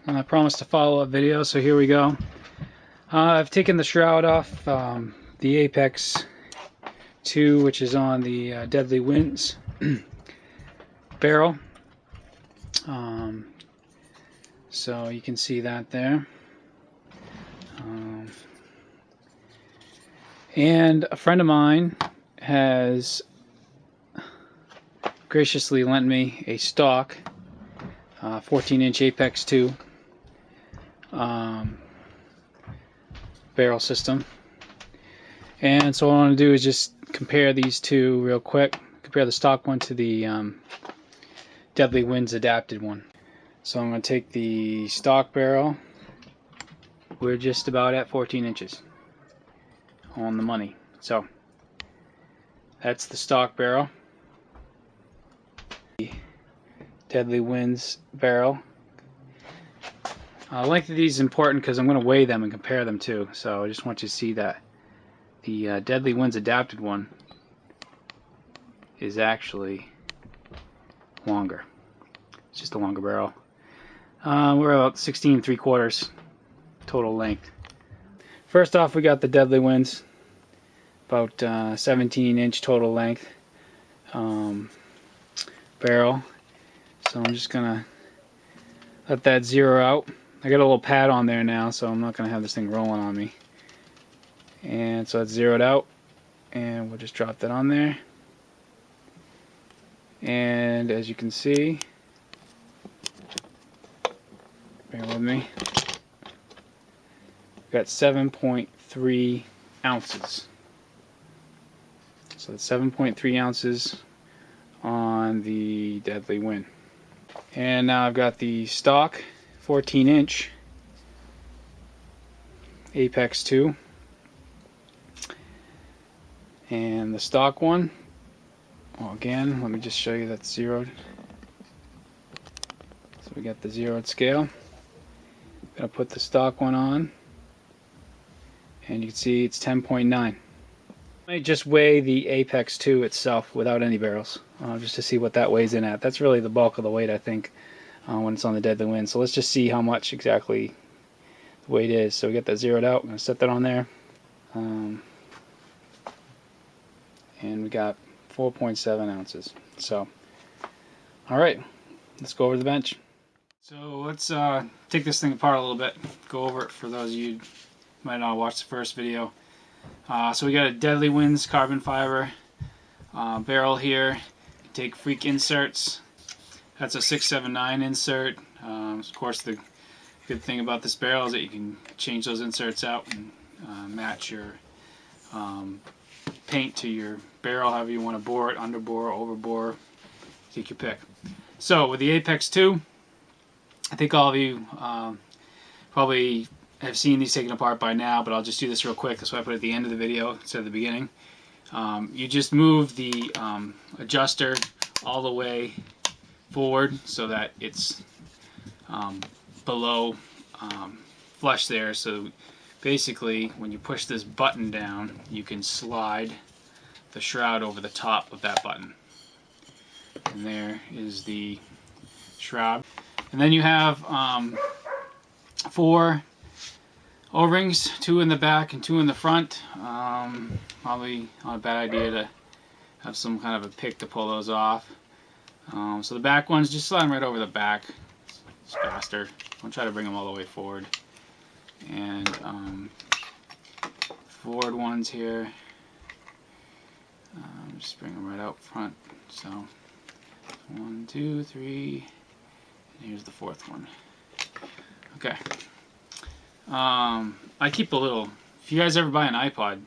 I promised to follow up video, so here we go. I've taken the shroud off the Apex 2, which is on the Deadlywind's barrel. So you can see that there. And a friend of mine has graciously lent me a stock 14-inch Apex 2 barrel system. And so what I want to do is just compare these two real quick. Compare the stock one to the Deadlywind's adapted one. So I'm going to take the stock barrel. We're just about at 14 inches on the money. So that's the stock barrel. The Deadlywind's barrel. Length of these is important because I'm going to weigh them and compare them too. So I just want you to see that the Deadlywind's adapted one is actually longer. It's just a longer barrel. We're about 16 3/4 total length. First off, we got the Deadlywind's, about 17-inch total length barrel. So I'm just gonna let that zero out. I got a little pad on there now, so I'm not gonna have this thing rolling on me. And so it's zeroed out, and we'll just drop that on there. And as you can see, bear with me, we've got 7.3 ounces. So it's 7.3 ounces on the Deadlywind. And now I've got the stock 14-inch Apex 2 and the stock one. Well, again, let me just show you that's zeroed. So we got the zeroed scale. Gonna put the stock one on, and you can see it's 10.9. I may just weigh the Apex 2 itself without any barrels, just to see what that weighs in at. That's really the bulk of the weight, I think, when it's on the Deadlywind. So let's just see how much exactly the weight is. So we get that zeroed out. I'm going to set that on there. And we got 4.7 ounces. So, alright, let's go over the bench. So let's take this thing apart a little bit, go over it for those of you who might not watch the first video. So we got a Deadlywind's carbon fiber barrel here. Take freak inserts. That's a 679 insert. Of course, the good thing about this barrel is that you can change those inserts out and match your paint to your barrel, however you want to bore it, underbore, overbore, take your pick. So with the Apex 2, I think all of you probably have seen these taken apart by now, but I'll just do this real quick. That's why I put it at the end of the video instead of the beginning. You just move the adjuster all the way forward so that it's below flush there. So basically, when you push this button down, you can slide the shroud over the top of that button. And there is the shroud. And then you have 4 O-rings, 2 in the back and 2 in the front. Probably not a bad idea to have some kind of a pick to pull those off. So the back ones, just slide them right over the back. It's faster. I'll try to bring them all the way forward. And forward ones here, just bring them right out front. So 1, 2, 3, and here's the 4th one. Okay. I keep a little. If you guys ever buy an iPod,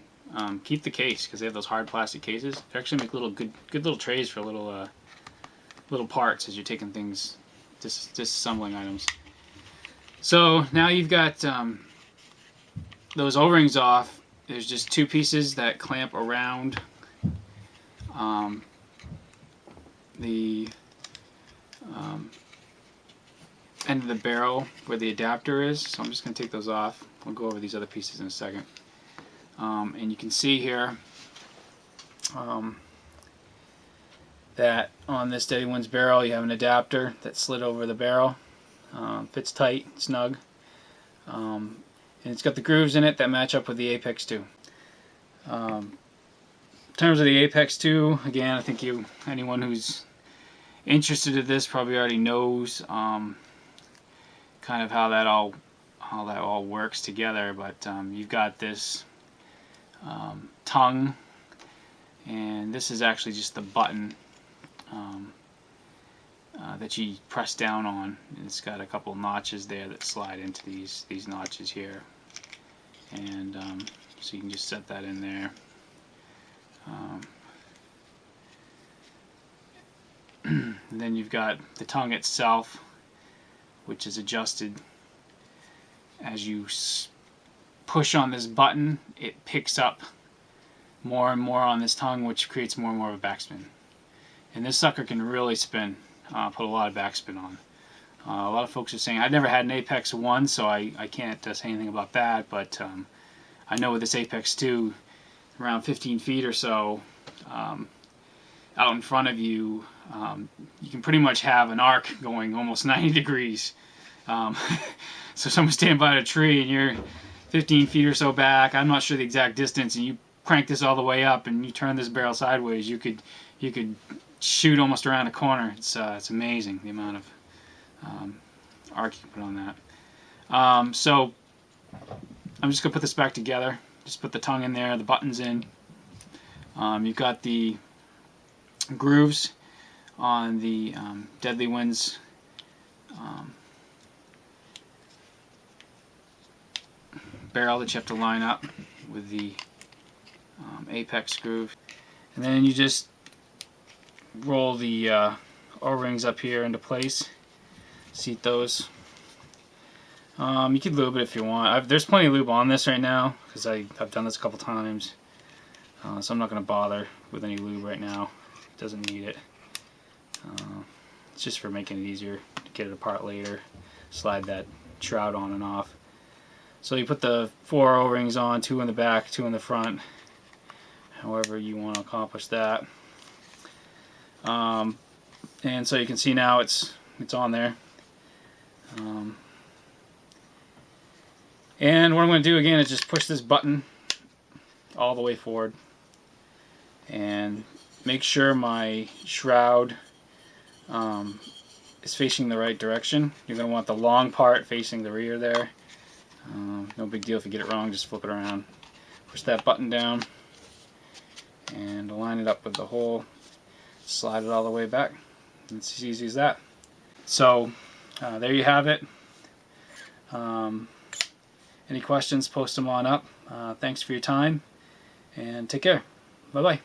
keep the case because they have those hard plastic cases. They actually make little good little trays for little parts as you're taking things, disassembling items. So now you've got those O-rings off. There's just 2 pieces that clamp around the end of the barrel where the adapter is. So I'm just going to take those off. We'll go over these other pieces in a second. And you can see here that on this Deadlywind's barrel you have an adapter that slid over the barrel. Fits tight, snug, and it's got the grooves in it that match up with the Apex 2. In terms of the Apex 2, again, I think anyone who's interested in this probably already knows kind of how that all works together. But you've got this tongue, and this is actually just the button that you press down on, and it's got a couple notches there that slide into these notches here, and so you can just set that in there. And then you've got the tongue itself, which is adjusted as you push on this button. It picks up more and more on this tongue, which creates more and more of a backspin. And this sucker can really spin, put a lot of backspin on. A lot of folks are saying, I've never had an Apex 1, so I can't say anything about that, but I know with this Apex 2, around 15 feet or so out in front of you, you can pretty much have an arc going almost 90 degrees. So someone's standing by a tree and you're 15 feet or so back, I'm not sure the exact distance, and you crank this all the way up and you turn this barrel sideways, you could shoot almost around a corner. It's amazing the amount of arc you can put on that. So I'm just going to put this back together. Just put the tongue in there, the buttons in. You've got the grooves on the Deadlywind's barrel that you have to line up with the Apex groove. And then you just roll the O-rings up here into place. Seat those. You could lube it if you want. There's plenty of lube on this right now because I've done this a couple times, so I'm not going to bother with any lube right now. It doesn't need it. It's just for making it easier to get it apart later. Slide that shroud on and off. So you put the 4 O-rings on, 2 in the back, 2 in the front, however you want to accomplish that. And so you can see now it's on there. And what I'm going to do again is just push this button all the way forward and make sure my shroud is facing the right direction. You're going to want the long part facing the rear there. No big deal if you get it wrong, just flip it around. Push that button down and line it up with the hole. Slide it all the way back. It's as easy as that. So there you have it. Any questions, post them on up. Thanks for your time, and take care. Bye-bye.